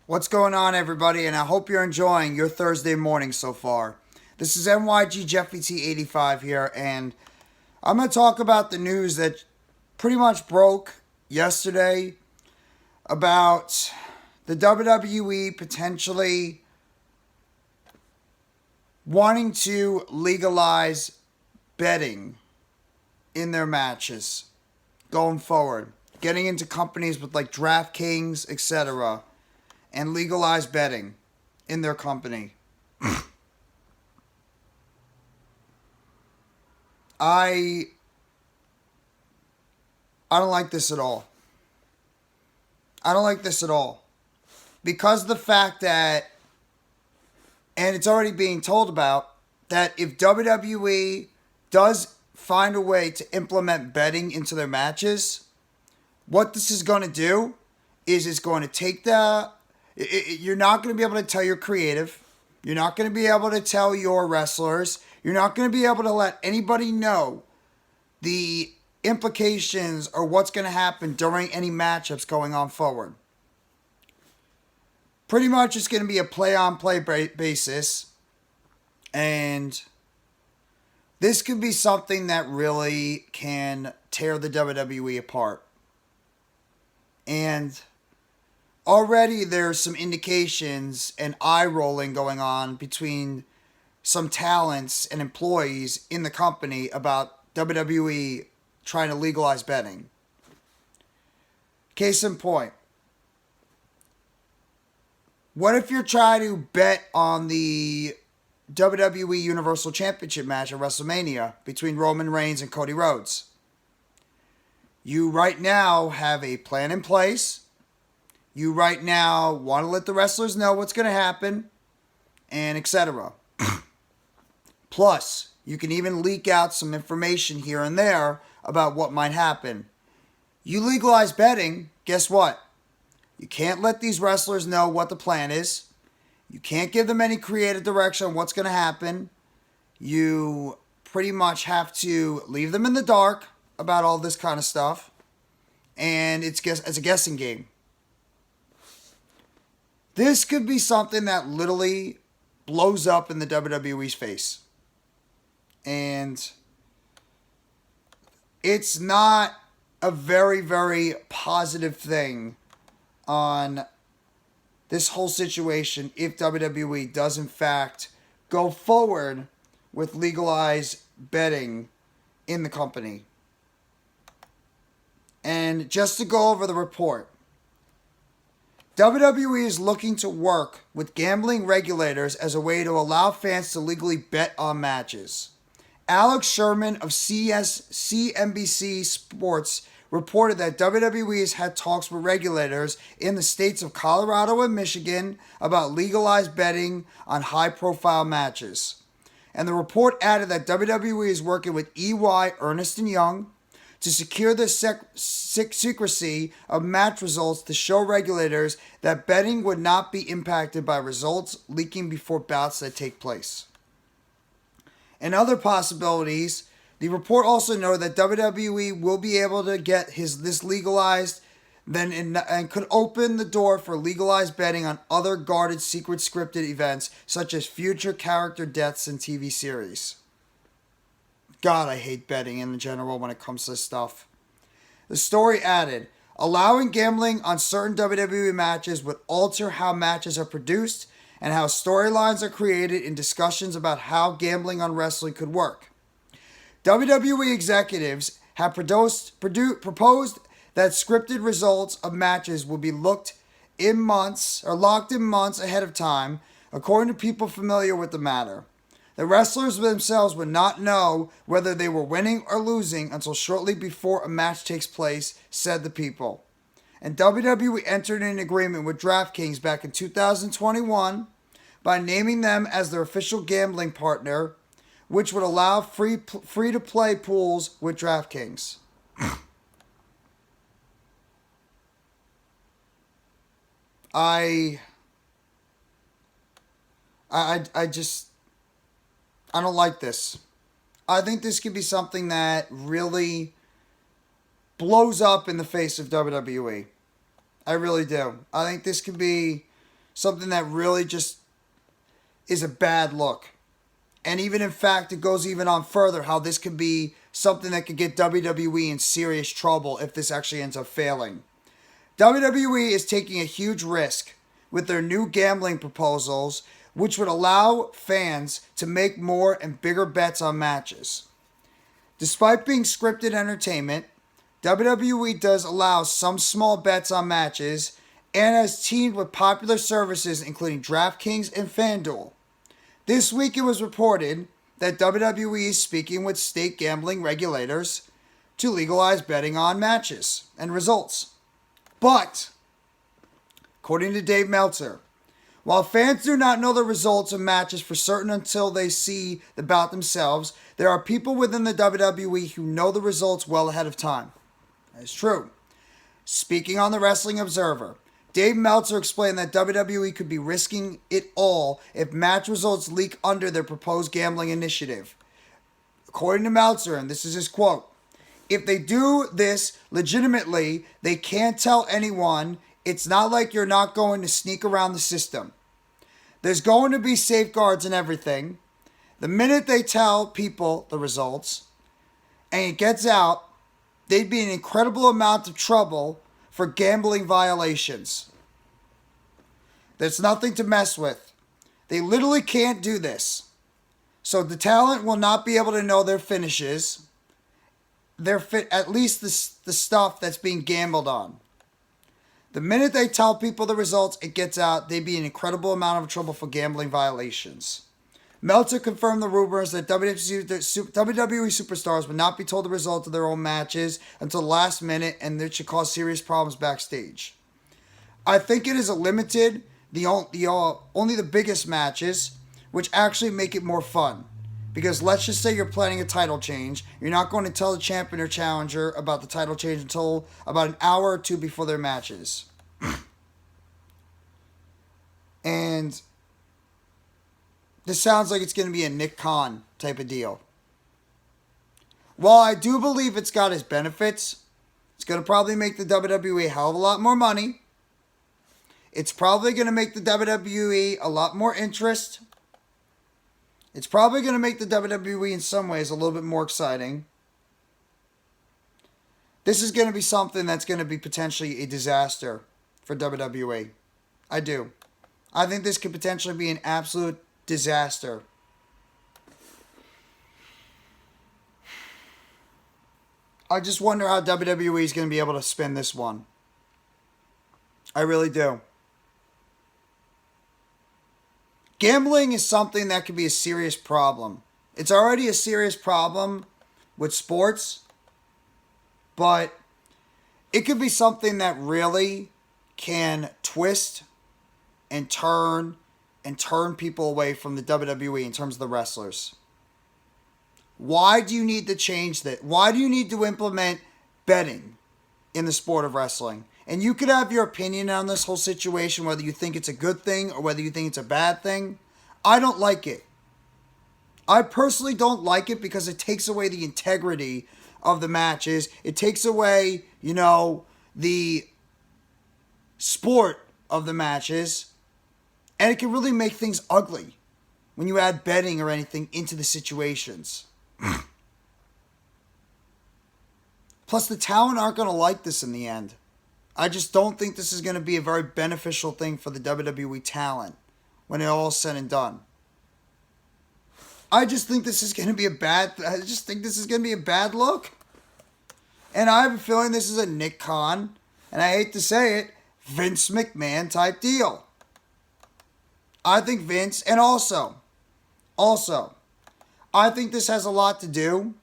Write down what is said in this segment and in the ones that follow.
What's going on, everybody? And I hope you're enjoying your Thursday morning so far. This is NYG Jeffy T85 here, and I'm going to talk about the news that pretty much broke yesterday about the WWE potentially wanting to legalize betting in their matches going forward, getting into companies with like DraftKings, etc., and legalize betting in their company. I don't like this at all. I don't like this at all. Because of the fact that, and it's already being told about, that if WWE does find a way to implement betting into their matches, what this is going to do is it's going to take you're not going to be able to tell your creative. You're not going to be able to tell your wrestlers. You're not going to be able to let anybody know the implications or what's going to happen during any matchups going on forward. Pretty much it's going to be a play-on-play basis. And this could be something that really can tear the WWE apart. And already there's some indications and eye rolling going on between some talents and employees in the company about WWE trying to legalize betting. Case in point. What if you're trying to bet on the WWE Universal Championship match at WrestleMania between Roman Reigns and Cody Rhodes? You right now have a plan in place. You right now want to let the wrestlers know what's going to happen, and etc. Plus, you can even leak out some information here and there about what might happen. You legalize betting, guess what? You can't let these wrestlers know what the plan is. You can't give them any creative direction on what's going to happen. You pretty much have to leave them in the dark about all this kind of stuff. And it's a guessing game. This could be something that literally blows up in the WWE's face. And it's not a very, very positive thing on this whole situation if WWE does in fact go forward with legalized betting in the company. And just to go over the report, WWE is looking to work with gambling regulators as a way to allow fans to legally bet on matches. Alex Sherman of CNBC Sports reported that WWE has had talks with regulators in the states of Colorado and Michigan about legalized betting on high-profile matches. And the report added that WWE is working with EY, Ernst Young, to secure the secrecy of match results to show regulators that betting would not be impacted by results leaking before bouts that take place. And other possibilities, the report also noted that WWE will be able to get this legalized and could open the door for legalized betting on other guarded secret scripted events such as future character deaths in TV series. God, I hate betting in general when it comes to this stuff. The story added, allowing gambling on certain WWE matches would alter how matches are produced and how storylines are created in discussions about how gambling on wrestling could work. WWE executives have proposed that scripted results of matches will be locked in months ahead of time, according to people familiar with the matter. The wrestlers themselves would not know whether they were winning or losing until shortly before a match takes place, said the people. And WWE entered an agreement with DraftKings back in 2021 by naming them as their official gambling partner, which would allow free-to-play pools with DraftKings. I don't like this. I think this could be something that really blows up in the face of WWE. I really do. I think this could be something that really just is a bad look. And even in fact, it goes even on further how this could be something that could get WWE in serious trouble if this actually ends up failing. WWE is taking a huge risk with their new gambling proposals, which would allow fans to make more and bigger bets on matches. Despite being scripted entertainment, WWE does allow some small bets on matches and has teamed with popular services including DraftKings and FanDuel. This week it was reported that WWE is speaking with state gambling regulators to legalize betting on matches and results. But, according to Dave Meltzer, while fans do not know the results of matches for certain until they see the bout themselves, there are people within the WWE who know the results well ahead of time. That is true. Speaking on the Wrestling Observer, Dave Meltzer explained that WWE could be risking it all if match results leak under their proposed gambling initiative. According to Meltzer, and this is his quote, "If they do this legitimately, they can't tell anyone. It's not like you're not going to sneak around the system. There's going to be safeguards and everything. The minute they tell people the results and it gets out, they'd be in an incredible amount of trouble for gambling violations. There's nothing to mess with. They literally can't do this. So the talent will not be able to know their finishes, at least the stuff that's being gambled on. The minute they tell people the results, it gets out, they'd be in an incredible amount of trouble for gambling violations." Meltzer confirmed the rumors that WWE superstars would not be told the result of their own matches until the last minute, and it should cause serious problems backstage. I think it is only the biggest matches, which actually make it more fun. Because let's just say you're planning a title change. You're not going to tell the champion or challenger about the title change until about an hour or two before their matches. And this sounds like it's going to be a Nick Khan type of deal. While I do believe it's got its benefits, it's going to probably make the WWE a hell of a lot more money. It's probably going to make the WWE a lot more interest. It's probably going to make the WWE in some ways a little bit more exciting. This is going to be something that's going to be potentially a disaster for WWE. I do. I think this could potentially be an absolute disaster. I just wonder how WWE is going to be able to spin this one. I really do. Gambling is something that could be a serious problem. It's already a serious problem with sports, but it could be something that really can twist and turn people away from the WWE in terms of the wrestlers. Why do you need to change that? Why do you need to implement betting in the sport of wrestling? And you could have your opinion on this whole situation, whether you think it's a good thing or whether you think it's a bad thing. I don't like it. I personally don't like it because it takes away the integrity of the matches. It takes away, the sport of the matches. And it can really make things ugly when you add betting or anything into the situations. Plus, the talent aren't going to like this in the end. I just don't think this is going to be a very beneficial thing for the WWE talent when it all is said and done. I just think this is going to be a bad look. And I have a feeling this is a Nick Khan, and I hate to say it, Vince McMahon type deal. I think Vince, and also, I think this has a lot to do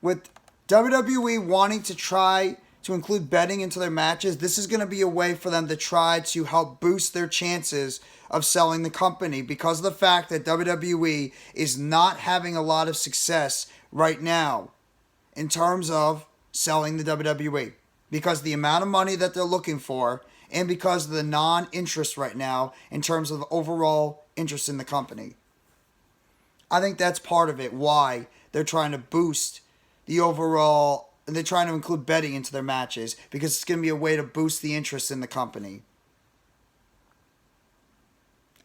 with WWE wanting to try to include betting into their matches. This is going to be a way for them to try to help boost their chances of selling the company because of the fact that WWE is not having a lot of success right now in terms of selling the WWE because the amount of money that they're looking for and because of the non-interest right now in terms of the overall interest in the company. I think that's part of it, why they're trying to boost the overall, and they're trying to include betting into their matches because it's going to be a way to boost the interest in the company.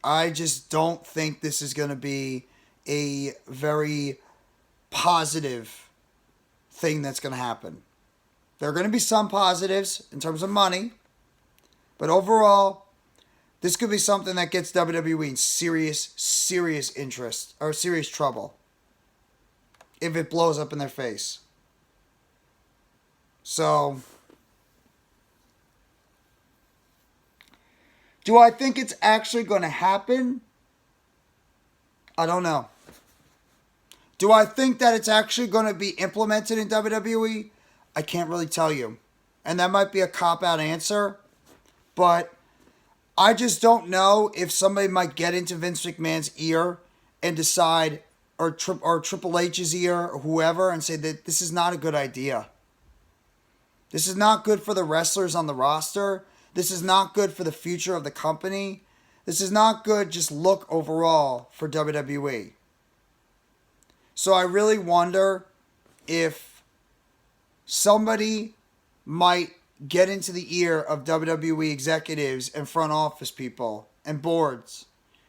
I just don't think this is going to be a very positive thing that's going to happen. There are going to be some positives in terms of money, but overall, this could be something that gets WWE in serious interest or serious trouble if it blows up in their face. So, do I think it's actually going to happen? I don't know. Do I think that it's actually going to be implemented in WWE? I can't really tell you. And that might be a cop-out answer. But I just don't know if somebody might get into Vince McMahon's ear and decide, or Triple H's ear, or whoever, and say that this is not a good idea. This is not good for the wrestlers on the roster. This is not good for the future of the company. This is not good just look overall for WWE. So I really wonder if somebody might get into the ear of WWE executives and front office people and boards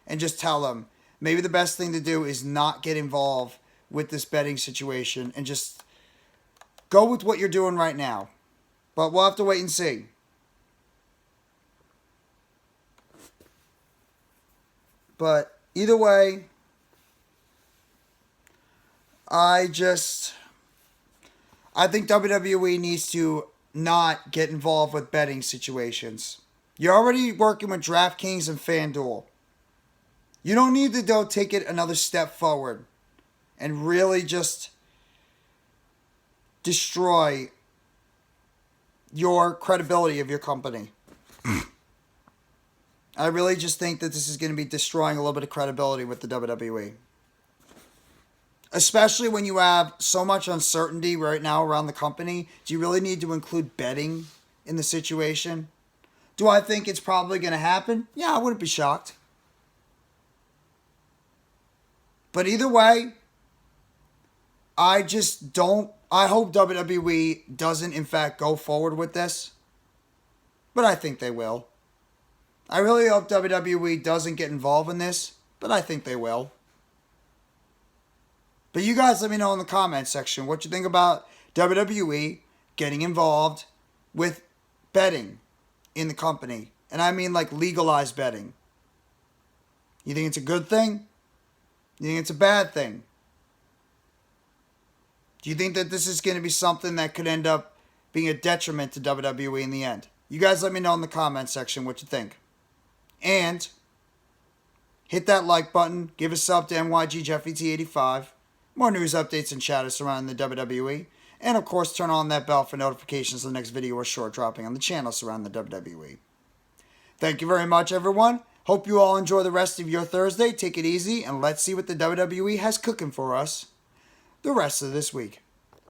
and just tell them maybe the best thing to do is not get involved with this betting situation and just go with what you're doing right now. But we'll have to wait and see. But either way, I think WWE needs to not get involved with betting situations. You're already working with DraftKings and FanDuel. You don't need to go take it another step forward and really just destroy your credibility of your company. I really just think that this is going to be destroying a little bit of credibility with the WWE. Especially when you have so much uncertainty right now around the company. Do you really need to include betting in the situation? Do I think it's probably going to happen? Yeah, I wouldn't be shocked. But either way, I hope WWE doesn't in fact go forward with this. But I think they will. I really hope WWE doesn't get involved in this, but I think they will. But you guys let me know in the comments section what you think about WWE getting involved with betting in the company. And I mean like legalized betting. You think it's a good thing? You think it's a bad thing? Do you think that this is going to be something that could end up being a detriment to WWE in the end? You guys let me know in the comments section what you think. And hit that like button. Give a sub to NYGJeffyT85. More news updates and chatter surrounding the WWE. And of course, turn on that bell for notifications of the next video or short dropping on the channel surrounding the WWE. Thank you very much, everyone. Hope you all enjoy the rest of your Thursday. Take it easy, and let's see what the WWE has cooking for us the rest of this week.